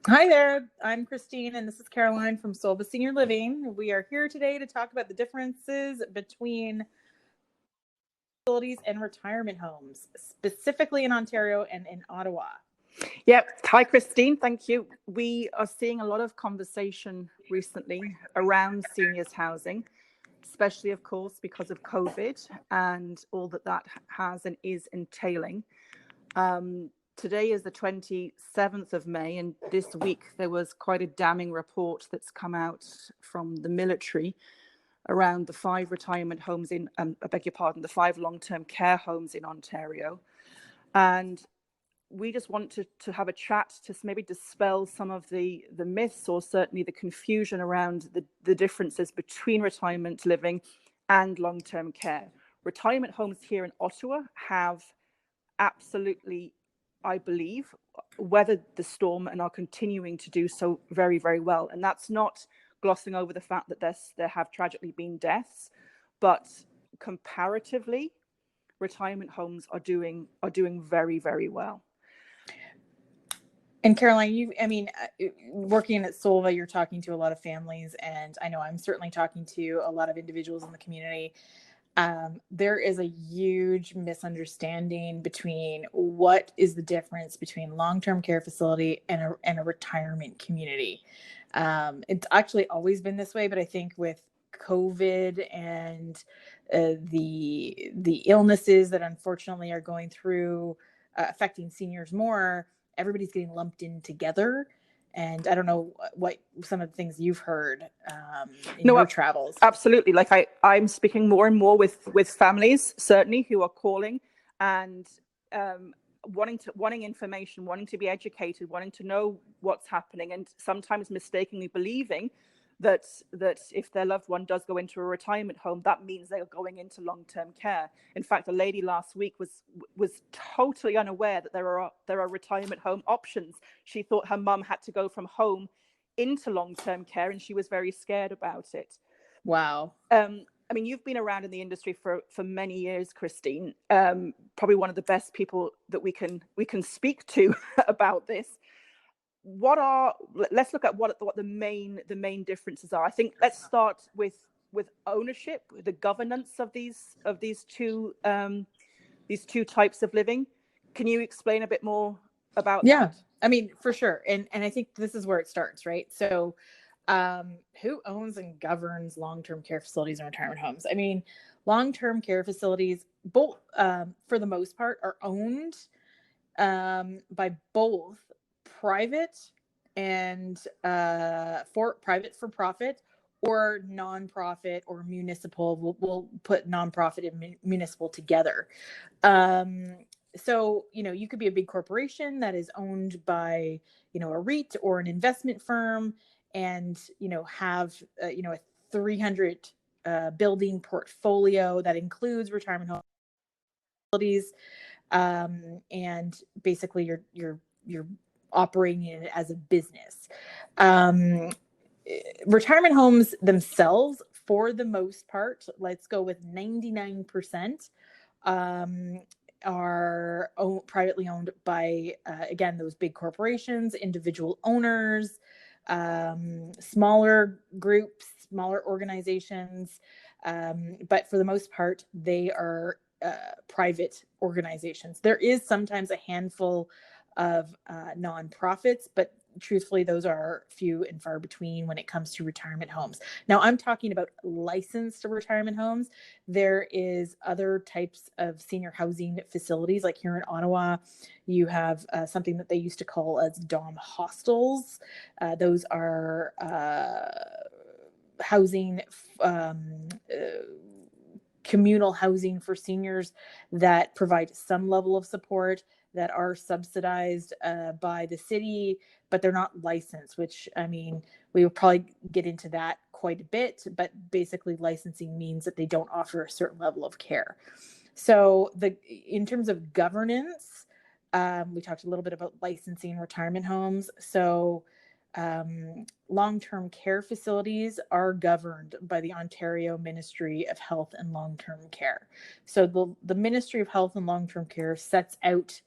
Hi there, I'm Christine and this is Caroline from Solva Senior Living. We are here today to talk about the differences between facilities and retirement homes, specifically in Ontario and in Ottawa. Yep. Hi, Christine. Thank you. We are seeing a lot of conversation recently around seniors housing, especially, of course, because of COVID and all that has and is entailing. Today is the 27th of May, and this week there was quite a damning report that's come out from the military around the 5 retirement homes the 5 long-term care homes in Ontario. And we just want to have a chat to maybe dispel some of the myths, or certainly the confusion around the differences between retirement living and long-term care. Retirement homes here in Ottawa have absolutely, I believe, weathered the storm and are continuing to do so very, very well. And that's not glossing over the fact that there have tragically been deaths, but comparatively, retirement homes are doing very, very well. And Caroline, working at Solva, you're talking to a lot of families, and I know I'm certainly talking to a lot of individuals in the community. There is a huge misunderstanding between what is the difference between long-term care facility and a retirement community. It's actually always been this way, but I think with COVID and the illnesses that unfortunately are going through affecting seniors more, everybody's getting lumped in together. And I don't know what some of the things you've heard in your travels. Absolutely. Like I'm speaking more and more with families, certainly, who are calling and wanting information, wanting to be educated, wanting to know what's happening, and sometimes mistakenly believing that if their loved one does go into a retirement home, that means they're going into long-term care. In fact, a lady last week was totally unaware that there are retirement home options. She thought her mum had to go from home into long-term care, and she was very scared about it. Wow. I mean, you've been around in the industry for many years, Christine. Probably one of the best people that we can speak to about this. Let's look at what the main differences are. I think let's start with ownership, the governance of these two types of living. Can you explain a bit more about that? Yeah, I mean, for sure. And I think this is where it starts, right? So who owns and governs long-term care facilities and retirement homes? I mean, long-term care facilities, both for the most part, are owned by both private and for-profit or nonprofit or municipal. We'll put nonprofit and municipal together. So, you could be a big corporation that is owned by, a REIT or an investment firm, and, have, a 300 building portfolio that includes retirement home facilities. And basically you're operating it as a business. Retirement homes themselves, for the most part, let's go with 99%, are privately owned by, again, those big corporations, individual owners, smaller groups, smaller organizations. But for the most part, they are private organizations. There is sometimes a handful of nonprofits, but truthfully, those are few and far between when it comes to retirement homes. Now, I'm talking about licensed retirement homes. There is other types of senior housing facilities, like here in Ottawa, you have something that they used to call as dom hostels. Those are housing, communal housing for seniors that provide some level of support, that are subsidized by the city, but they're not licensed, which, I mean, we will probably get into that quite a bit, but basically licensing means that they don't offer a certain level of care. So in terms of governance, we talked a little bit about licensing retirement homes. So long-term care facilities are governed by the Ontario Ministry of Health and Long-Term Care. So the Ministry of Health and Long-Term Care sets out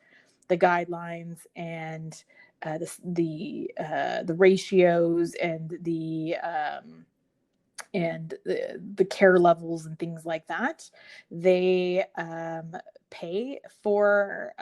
the guidelines and the ratios and the care levels and things like that. They pay for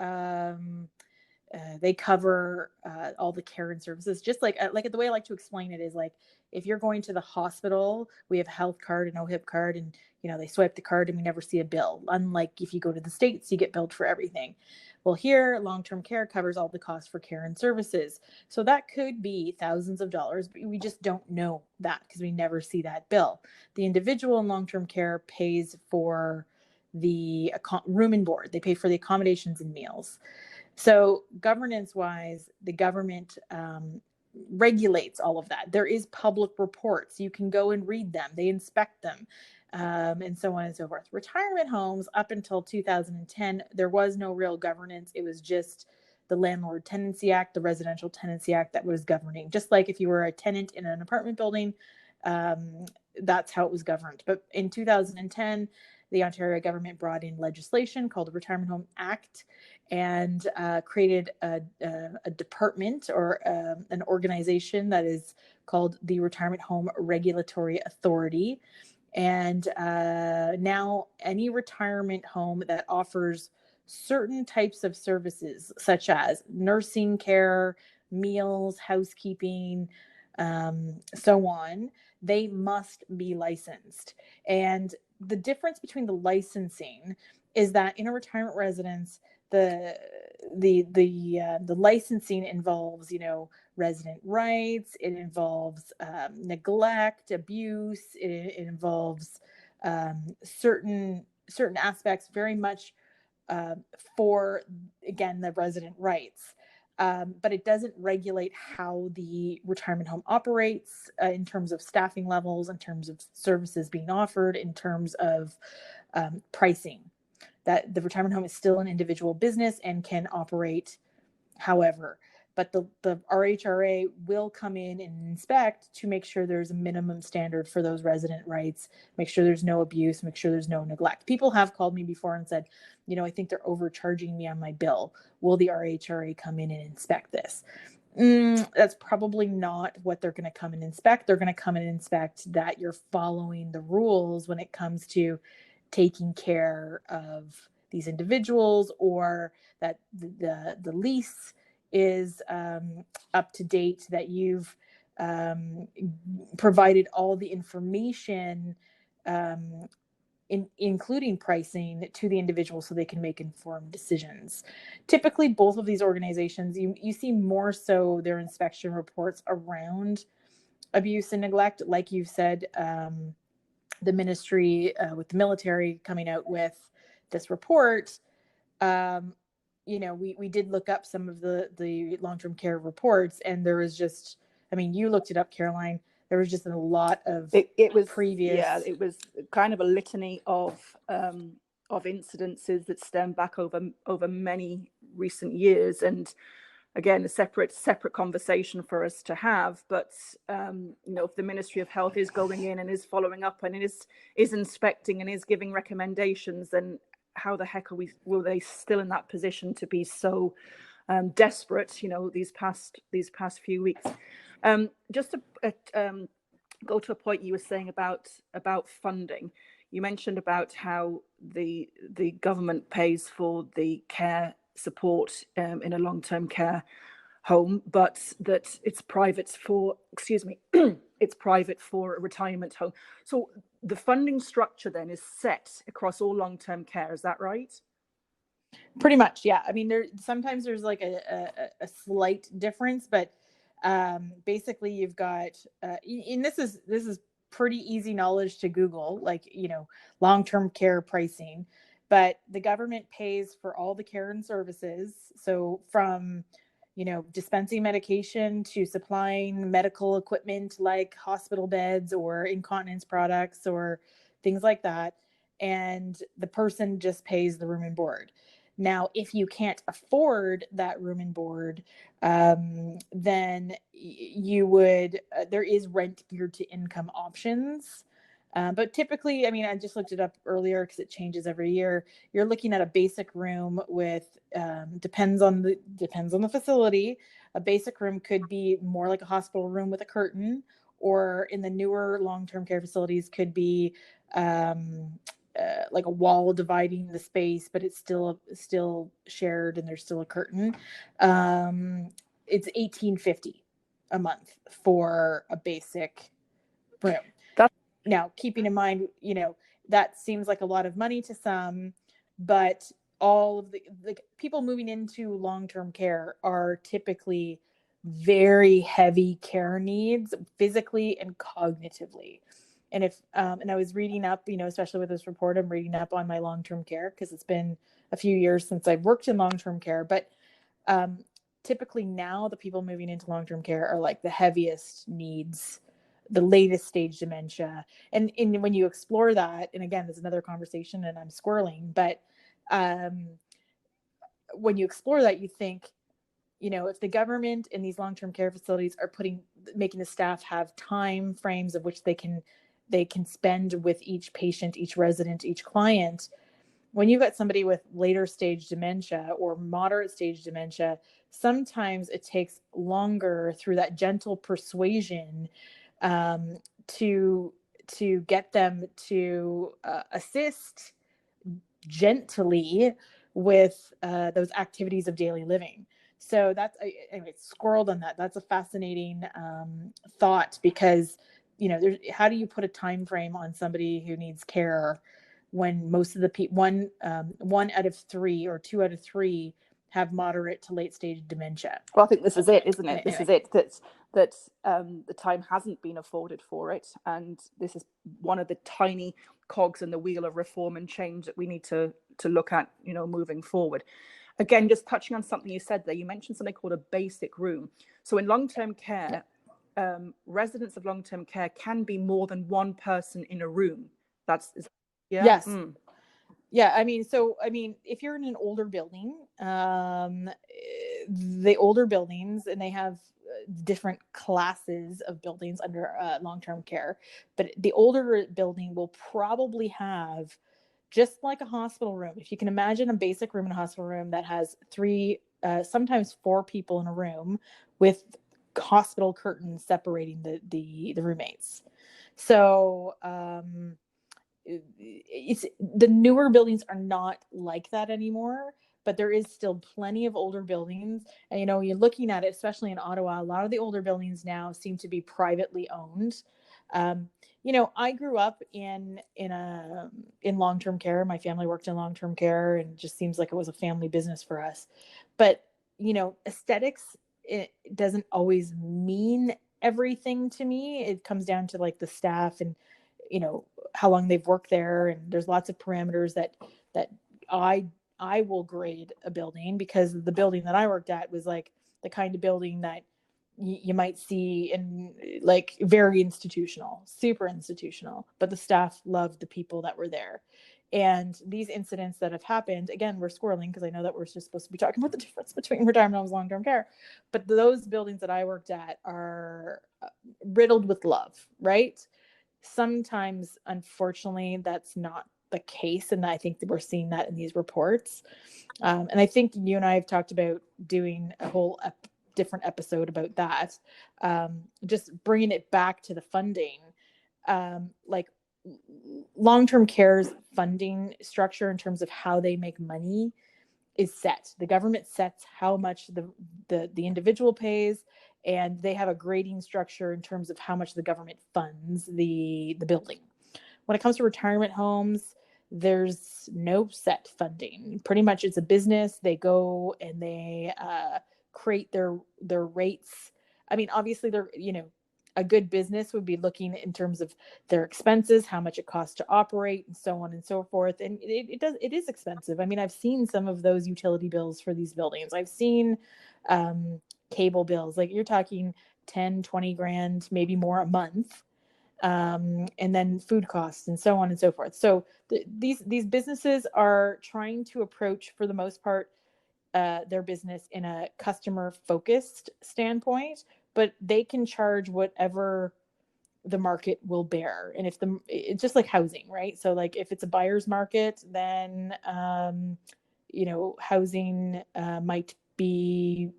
they cover all the care and services. Just like the way I like to explain it is like, if you're going to the hospital, we have a health card and OHIP card, and they swipe the card and we never see a bill. Unlike if you go to the States, you get billed for everything. Well, here, long-term care covers all the costs for care and services. So that could be thousands of dollars, but we just don't know that because we never see that bill. The individual in long-term care pays for the room and board. They pay for the accommodations and meals. So governance-wise, the government regulates all of that. There is public reports. You can go and read them. They inspect them, and so on and so forth. Retirement homes, up until 2010, there was no real governance. It was just the Landlord Tenancy Act, the Residential Tenancy Act that was governing. Just like if you were a tenant in an apartment building, that's how it was governed. But in 2010, the Ontario government brought in legislation called the Retirement Home Act and created a department or an organization that is called the Retirement Home Regulatory Authority. And now any retirement home that offers certain types of services, such as nursing care, meals, housekeeping, so on, they must be licensed. And the difference between the licensing is that in a retirement residence, the licensing involves, resident rights. It involves neglect, abuse. It involves certain aspects very much for, again, the resident rights. But it doesn't regulate how the retirement home operates in terms of staffing levels, in terms of services being offered, in terms of pricing. That the retirement home is still an individual business and can operate however. But the RHRA will come in and inspect to make sure there's a minimum standard for those resident rights, make sure there's no abuse, make sure there's no neglect. People have called me before and said, I think they're overcharging me on my bill. Will the RHRA come in and inspect this? That's probably not what they're going to come and inspect. They're going to come and inspect that you're following the rules when it comes to taking care of these individuals, or that the lease is up to date, that you've provided all the information, including pricing, to the individual so they can make informed decisions. Typically, both of these organizations, you see more so their inspection reports around abuse and neglect. Like you've said, the ministry with the military coming out with this report, we did look up some of the long-term care reports, and there was just, you looked it up, Caroline. There was just a lot of it was previous. Yeah, it was kind of a litany of incidences that stem back over many recent years, and again, a separate conversation for us to have. But if the Ministry of Health is going in and is following up and is inspecting and is giving recommendations, then how the heck will they still in that position to be so desperate? These past few weeks. Just to go to a point you were saying about funding. You mentioned about how the government pays for the care support in a long-term care home, but that it's private for it's private for a retirement home. So the funding structure then is set across all long-term care. Is that right? Pretty much, yeah. Sometimes there's like a slight difference, but basically you've got and this is pretty easy knowledge to Google, like, long-term care pricing. But the government pays for all the care and services. So from, dispensing medication to supplying medical equipment like hospital beds or incontinence products or things like that. And the person just pays the room and board. Now, if you can't afford that room and board, then you would, there is rent geared to income options But typically, I mean, I just looked it up earlier because it changes every year. You're looking at a basic room with depends on the facility. A basic room could be more like a hospital room with a curtain, or in the newer long-term care facilities could be like a wall dividing the space, but it's still shared and there's still a curtain. It's $18.50 a month for a basic room. That's Now, keeping in mind, that seems like a lot of money to some, but all of the people moving into long-term care are typically very heavy care needs, physically and cognitively. And I was reading up, especially with this report, I'm reading up on my long-term care because it's been a few years since I've worked in long-term care. But um, typically now the people moving into long-term care are like the heaviest needs, the latest stage dementia. And when you explore that, and again, there's another conversation and I'm squirreling, but when you explore that, you think, if the government and these long-term care facilities are making the staff have time frames of which they can spend with each patient, each resident, each client, when you've got somebody with later stage dementia or moderate stage dementia, sometimes it takes longer through that gentle persuasion um, to get them to assist gently with those activities of daily living. So that's, anyway, squirreled on that. That's a fascinating thought because, how do you put a time frame on somebody who needs care when most of the people, one out of three or two out of three have moderate to late stage dementia. Well, I think this is it, isn't it? This Anyway. is it, that the time hasn't been afforded for it. And this is one of the tiny cogs in the wheel of reform and change that we need to look at, moving forward. Again, just touching on something you said there, you mentioned something called a basic room. So in long-term care, residents of long-term care can be more than one person in a room. Yeah. Yes. Yeah, if you're in an older building, the older buildings, and they have different classes of buildings under long-term care, but the older building will probably have, just like a hospital room. If you can imagine a basic room in a hospital room that has three, sometimes four people in a room with hospital curtains separating the roommates. So, it's the newer buildings are not like that anymore, but there is still plenty of older buildings. And you're looking at it, especially in Ottawa, a lot of the older buildings now seem to be privately owned. I grew up in long-term care. My family worked in long-term care, and it just seems like it was a family business for us. But aesthetics, it doesn't always mean everything to me. It comes down to like the staff and how long they've worked there, and there's lots of parameters that I will grade a building, because the building that I worked at was like the kind of building that you might see in, like, very institutional, super institutional, but the staff loved the people that were there. And these incidents that have happened, again, we're squirreling because I know that we're just supposed to be talking about the difference between retirement homes and long-term care, but those buildings that I worked at are riddled with love, right? Sometimes, unfortunately, that's not the case, and I think that we're seeing that in these reports. And I think you and I have talked about doing a whole different episode about that. Just bringing it back to the funding, like long-term care's funding structure in terms of how they make money is set. The government sets how much the individual pays, and they have a grading structure in terms of how much the government funds the building. When it comes to retirement homes, there's no set funding. Pretty much it's a business. They go and they create their rates. I mean, obviously they're, a good business would be looking in terms of their expenses, how much it costs to operate, and so on and so forth. And it is expensive. I mean, I've seen some of those utility bills for these buildings. I've seen cable bills, like you're talking 10, 20 grand, maybe more a month. And then food costs and so on and so forth. So these businesses are trying to approach, for the most part, their business in a customer focused standpoint, but they can charge whatever the market will bear. And if it's just like housing, right? So like if it's a buyer's market, then housing might be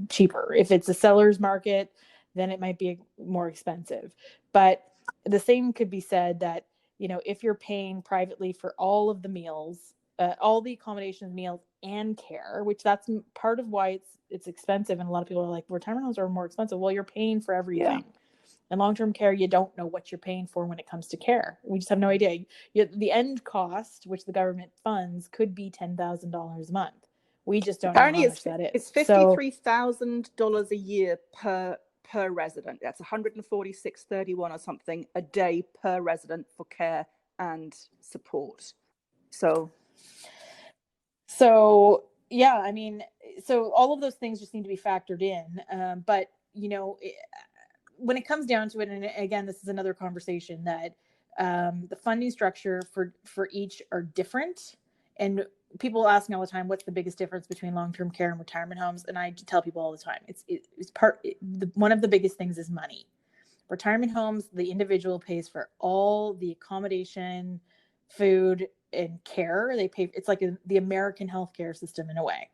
cheaper. If it's a seller's market, then it might be more expensive. But the same could be said that, if you're paying privately for all of the meals, all the accommodations, meals, and care, which that's part of why it's expensive. And a lot of people are like, retirement homes are more expensive. Well, you're paying for everything. Yeah. And long-term care, you don't know what you're paying for when it comes to care. We just have no idea. The end cost, which the government funds, could be $10,000 a month. We just don't know Apparently how much that is. it's So $53,000 a year per resident. That's 146.31 or something a day per resident for care and support. So yeah, I mean, so all of those things just need to be factored in. But when it comes down to it, and again, this is another conversation, that the funding structure for each are different. And people ask me all the time, what's the biggest difference between long-term care and retirement homes? And I tell people all the time, one of the biggest things is money. Retirement homes, the individual pays for all the accommodation, food, and care. It's like the American healthcare system in a way.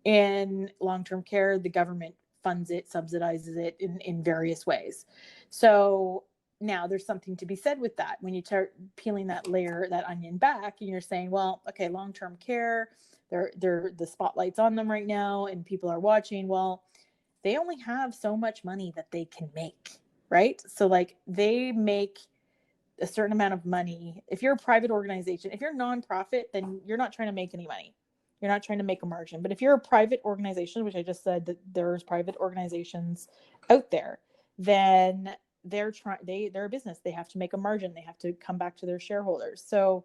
In long-term care, the government funds it, subsidizes it in various ways. So now there's something to be said with that. When you start peeling that onion back, and you're saying, well, okay, long-term care, they're the spotlight's on them right now and people are watching. Well, they only have so much money that they can make, right? So like they make a certain amount of money. If you're a private organization, if you're a nonprofit, then you're not trying to make any money. You're not trying to make a margin. But if you're a private organization, which I just said that there's private organizations out there, then they're a business. They have to make a margin. They have to come back to their shareholders. So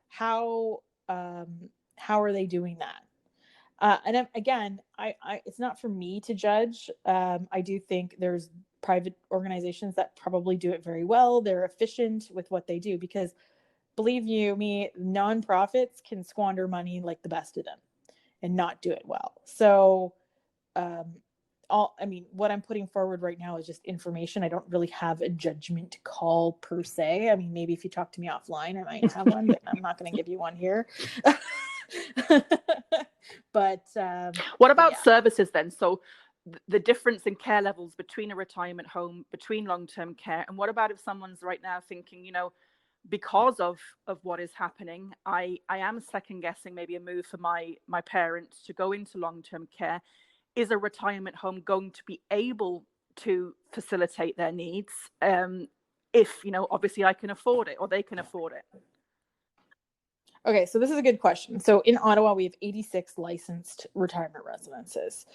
how are they doing that? And again, it's not for me to judge. I do think there's private organizations that probably do it very well. They're efficient with what they do, because believe you me, nonprofits can squander money like the best of them and not do it well. So, what I'm putting forward right now is just information. I don't really have a judgment call per se. I mean, maybe if you talk to me offline, I might have one, but I'm not going to give you one here. But what about services then? So the difference in care levels between a retirement home, between long-term care, and what about if someone's right now thinking, because of what is happening, I am second guessing maybe a move for my parents to go into long-term care. Is a retirement home going to be able to facilitate their needs? If, obviously I can afford it, or they can afford it. Okay, so this is a good question. So in Ottawa, we have 86 licensed retirement residences.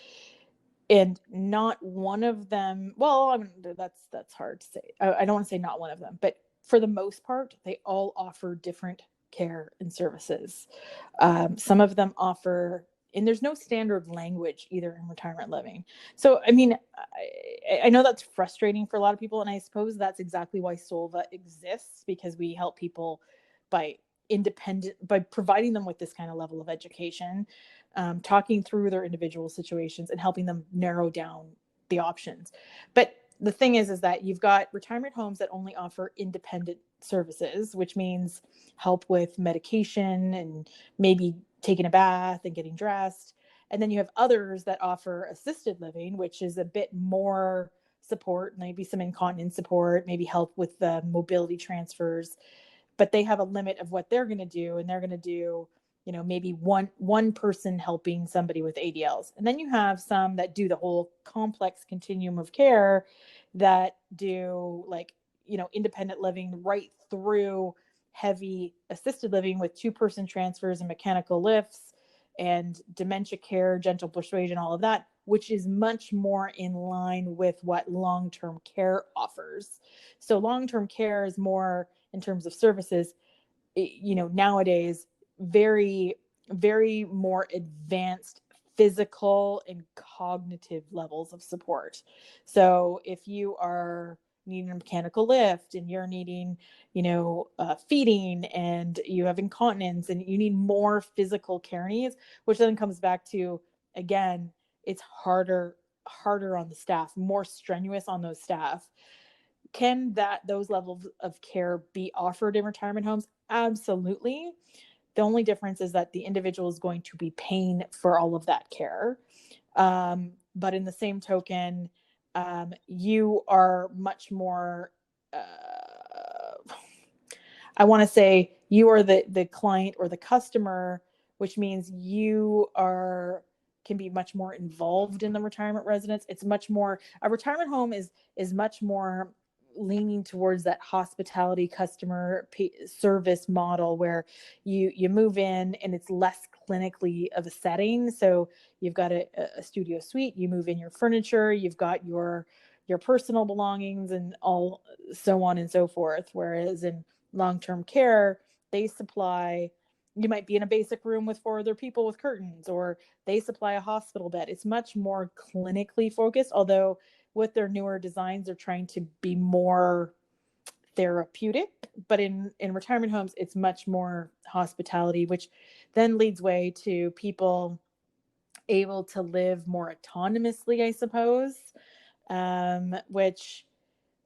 And not one of them, well, that's hard to say. I don't want to say not one of them, but for the most part, they all offer different care and services. Some of them offer, and there's no standard language either in retirement living. So, I mean, I know that's frustrating for a lot of people. And I suppose that's exactly why Solva exists, because we help people by providing them with this kind of level of education, talking through their individual situations and helping them narrow down the options. But the thing is that you've got retirement homes that only offer independent services, which means help with medication and maybe taking a bath and getting dressed. And then you have others that offer assisted living, which is a bit more support, maybe some incontinence support, maybe help with the mobility transfers. But they have a limit of what they're going to do, and they're going to do, maybe one person helping somebody with ADLs. And then you have some that do the whole complex continuum of care, that do like, independent living right through heavy assisted living with 2-person transfers and mechanical lifts and dementia care, gentle persuasion, all of that, which is much more in line with what long-term care offers. So long-term care is more, in terms of services, nowadays, very, very more advanced physical and cognitive levels of support. So if you are needing a mechanical lift and you're needing, feeding, and you have incontinence and you need more physical care needs, which then comes back to, again, it's harder on the staff, more strenuous on those staff, can those levels of care be offered in retirement homes? Absolutely. The only difference is that the individual is going to be paying for all of that care. But in the same token, you are much more, I want to say you are the client or the customer, which means you can be much more involved in the retirement residence. It's much more, a retirement home is much more leaning towards that hospitality customer service model, where you move in and it's less clinically of a setting. So you've got a studio suite, you move in your furniture, you've got your personal belongings and all, so on and so forth. Whereas in long-term care, they supply, you might be in a basic room with 4 other people with curtains, or they supply a hospital bed. It's much more clinically focused, although with their newer designs, they're trying to be more therapeutic. But in retirement homes, it's much more hospitality, which then leads way to people able to live more autonomously, I suppose, which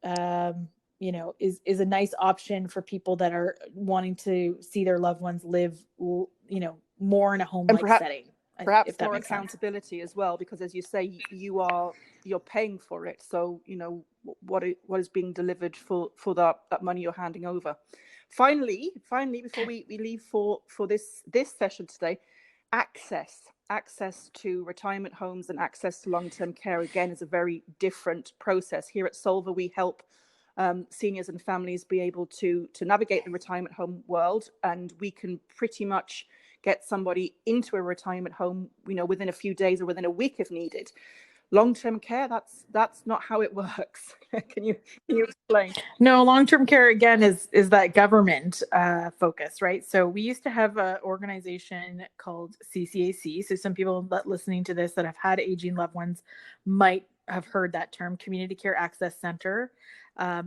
is a nice option for people that are wanting to see their loved ones live, more in a home-like setting. Perhaps more accountability as well, because as you say, you're paying for it. So, what is being delivered for that money you're handing over. Finally, before we leave for this session today, access to retirement homes and access to long-term care, again, is a very different process. Here at Solva, we help seniors and families be able to navigate the retirement home world, and we can pretty much get somebody into a retirement home, within a few days or within a week if needed. Long-term care, that's not how it works. Can you explain? No, long-term care, again, is that government focus, right? So we used to have an organization called CCAC. So some people that listening to this that have had aging loved ones might have heard that term, Community Care Access Center.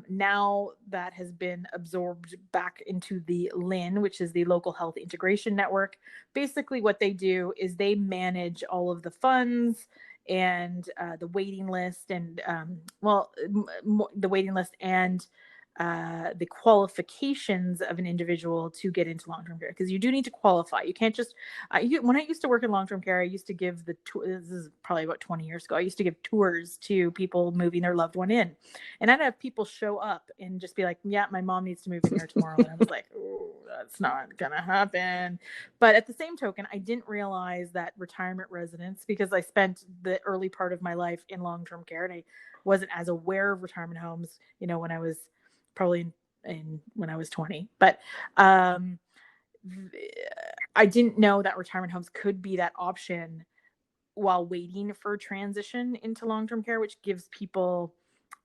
Now that has been absorbed back into the LHIN, which is the Local Health Integration Network. Basically what they do is they manage all of the funds and the waiting list, and the waiting list and the qualifications of an individual to get into long-term care, because you do need to qualify. You can't just when I used to work in long-term care, I used to give this is probably about 20 years ago, I used to give tours to people moving their loved one in, and I'd have people show up and just be like, yeah, my mom needs to move in here tomorrow. And I was like, oh, that's not gonna happen. But at the same token, I didn't realize that retirement residence, because I spent the early part of my life in long-term care and I wasn't as aware of retirement homes, when I was probably when I was 20. But I didn't know that retirement homes could be that option while waiting for transition into long-term care, which gives people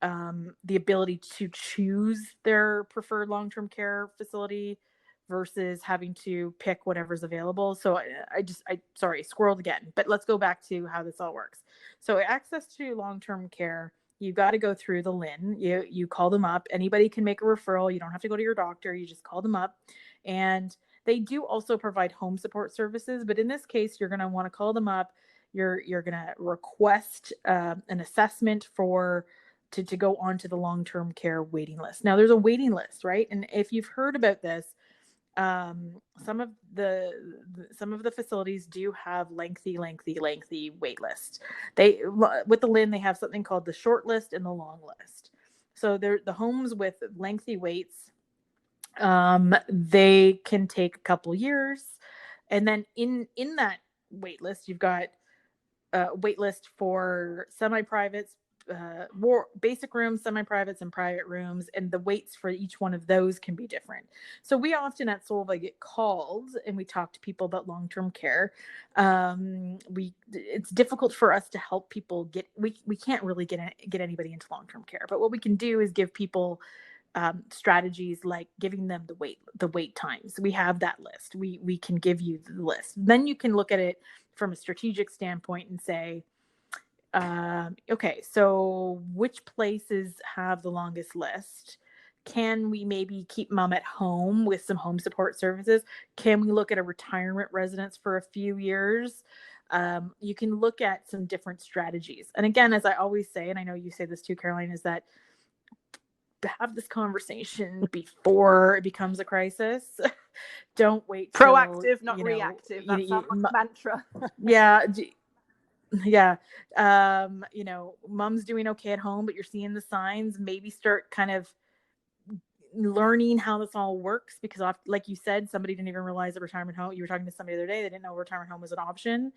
the ability to choose their preferred long-term care facility versus having to pick whatever's available. So sorry, squirreled again, but let's go back to how this all works. So access to long-term care, you got to go through the LHIN. You call them up. Anybody can make a referral. You don't have to go to your doctor. You just call them up. And they do also provide home support services. But in this case, you're going to want to call them up. You're going to request an assessment to go onto the long-term care waiting list. Now, there's a waiting list, right? And if you've heard about this, some of the facilities do have lengthy wait lists. With the LHIN, they have something called the short list and the long list. So they're the homes with lengthy waits. They can take a couple years, and then in that wait list, you've got a wait list for semi-privates, more basic rooms, semi-privates, and private rooms, and the waits for each one of those can be different. So we often at Solva get called and we talk to people about long-term care. It's difficult for us to help people we can't really get anybody into long-term care, but what we can do is give people strategies like giving them the wait times. We have that list. We can give you the list. Then you can look at it from a strategic standpoint and say, okay, so which places have the longest list? Can we maybe keep mom at home with some home support services? Can we look at a retirement residence for a few years? You can look at some different strategies. And again, as I always say, and I know you say this too, Caroline, is that have this conversation before it becomes a crisis. Don't wait till, Proactive, not reactive. That's our mantra. Yeah. Yeah. Mom's doing okay at home, but you're seeing the signs. Maybe start kind of learning how this all works, because like you said, somebody didn't even realize a retirement home. You were talking to somebody the other day, they didn't know a retirement home was an option.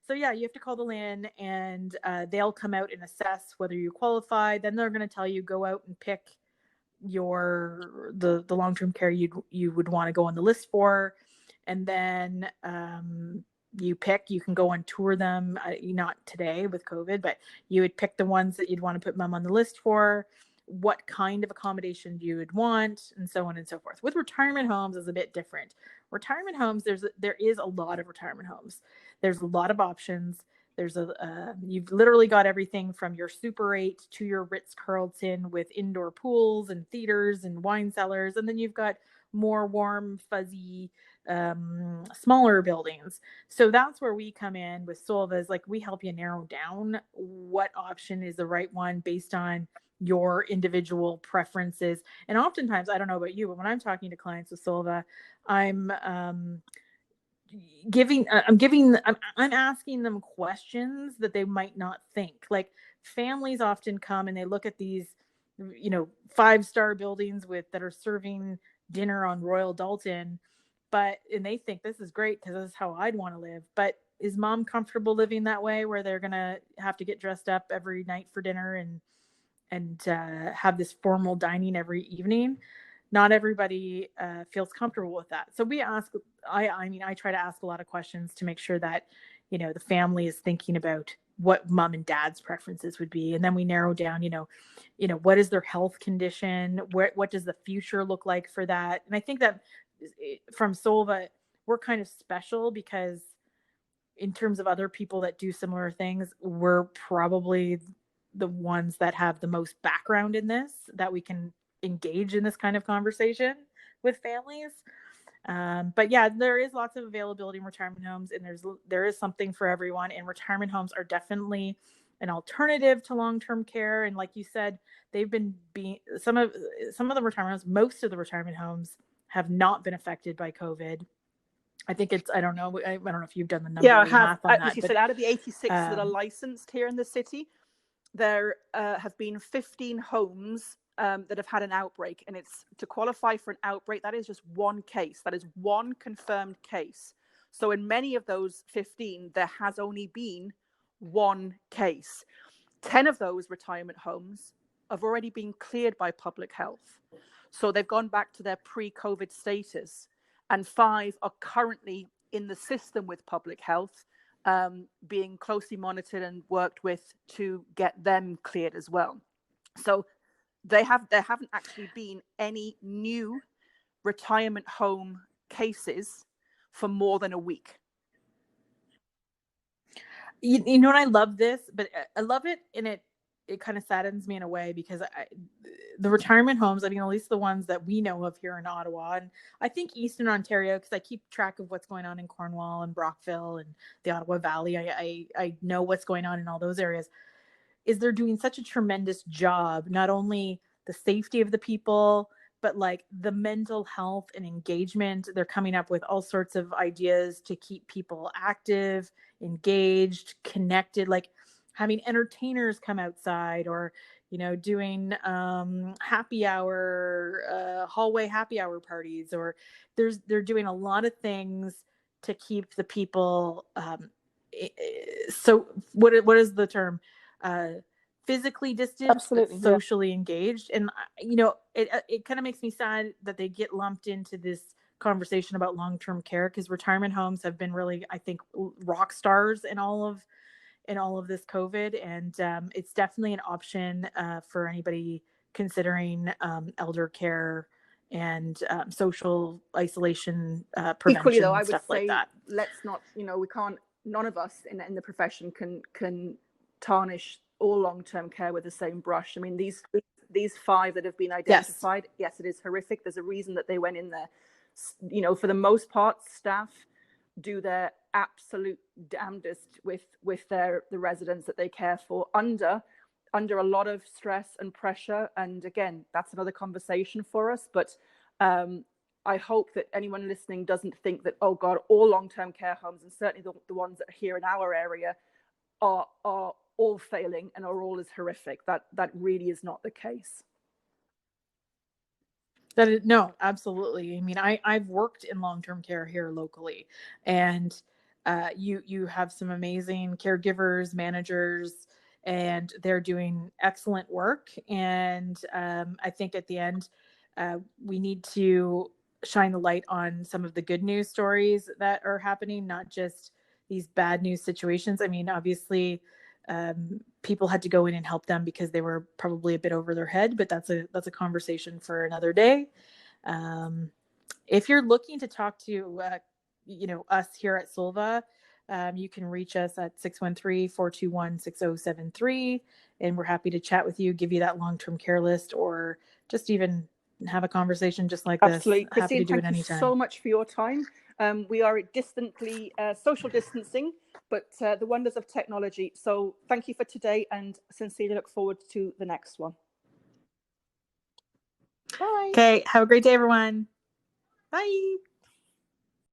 So yeah, you have to call the LIN, and they'll come out and assess whether you qualify. Then they're going to tell you, go out and pick the long-term care you would want to go on the list for. And then you can go and tour them, not today with COVID, but you would pick the ones that you'd want to put mom on the list for, what kind of accommodation you would want, and so on and so forth. With retirement homes is a bit different. Retirement homes, there is a lot of retirement homes. There's a lot of options. You've literally got everything from your Super 8 to your Ritz-Carlton with indoor pools and theaters and wine cellars. And then you've got more warm, fuzzy, smaller buildings. So that's where we come in with Solva, is like, we help you narrow down what option is the right one based on your individual preferences. And oftentimes, I don't know about you, but when I'm talking to clients with Solva, I'm asking them questions that they might not think. Like, families often come and they look at these, 5-star buildings that are serving dinner on Royal Dalton, and they think this is great because this is how I'd want to live. But is mom comfortable living that way, where they're going to have to get dressed up every night for dinner and have this formal dining every evening? Not everybody feels comfortable with that. So I try to ask a lot of questions to make sure that, the family is thinking about what mom and dad's preferences would be. And then we narrow down, what is their health condition? What does the future look like for that? And I think that from Solva, we're kind of special because in terms of other people that do similar things, we're probably the ones that have the most background in this, that we can engage in this kind of conversation with families. But yeah, there is lots of availability in retirement homes, and there is something for everyone. And retirement homes are definitely an alternative to long-term care. And like you said, they've been some of the retirement homes, most of the retirement homes have not been affected by COVID. I think I don't know if you've done the number or the math on that. As you said, out of the 86 that are licensed here in the city, there have been 15 homes that have had an outbreak. And it's, to qualify for an outbreak, that is just one case. That is one confirmed case. So in many of those 15, there has only been one case. 10 of those retirement homes have already been cleared by public health. So they've gone back to their pre-COVID status. And 5 are currently in the system with public health, being closely monitored and worked with to get them cleared as well. So there haven't actually been any new retirement home cases for more than a week. You know what? I love this, but I love it, and it kind of saddens me in a way, because the retirement homes, at least the ones that we know of here in Ottawa, and I think Eastern Ontario, because I keep track of what's going on in Cornwall and Brockville and the Ottawa Valley. I know what's going on in all those areas. Is they're doing such a tremendous job, not only the safety of the people, but like the mental health and engagement. They're coming up with all sorts of ideas to keep people active, engaged, connected, like having entertainers come outside, or doing happy hour, hallway happy hour parties, or they're doing a lot of things to keep the people so what is the term, physically distant, absolutely, but socially engaged. And it kind of makes me sad that they get lumped into this conversation about long-term care, because retirement homes have been really, I think, rock stars in all of this COVID. And it's definitely an option for anybody considering elder care and social isolation prevention. Equally, though, I would stuff say, like that. let's not, we can't, none of us in the profession can tarnish all long-term care with the same brush. I mean, these 5 that have been identified, yes, it is horrific. There's a reason that they went in there. For the most part, staff do their absolute damnedest with the residents that they care for under under a lot of stress and pressure. And again, that's another conversation for us. But I hope that anyone listening doesn't think that, oh God, all long-term care homes, and certainly the ones that are here in our area, are all failing and are all as horrific. That really is not the case. No, absolutely. I mean, I've worked in long-term care here locally, and you have some amazing caregivers, managers, and they're doing excellent work. And I think at the end, we need to shine the light on some of the good news stories that are happening, not just these bad news situations. I mean, obviously, people had to go in and help them because they were probably a bit over their head, but that's a conversation for another day. If you're looking to talk to us here at Solva, you can reach us at 613-421-6073, and we're happy to chat with you, give you that long-term care list, or just even have a conversation just like Absolutely. this. Christine, Happy to do it thank you anytime. so much for your time. We are distantly social distancing, but the wonders of technology. So thank you for today, and sincerely look forward to the next one. Bye. Okay, have a great day, everyone. Bye.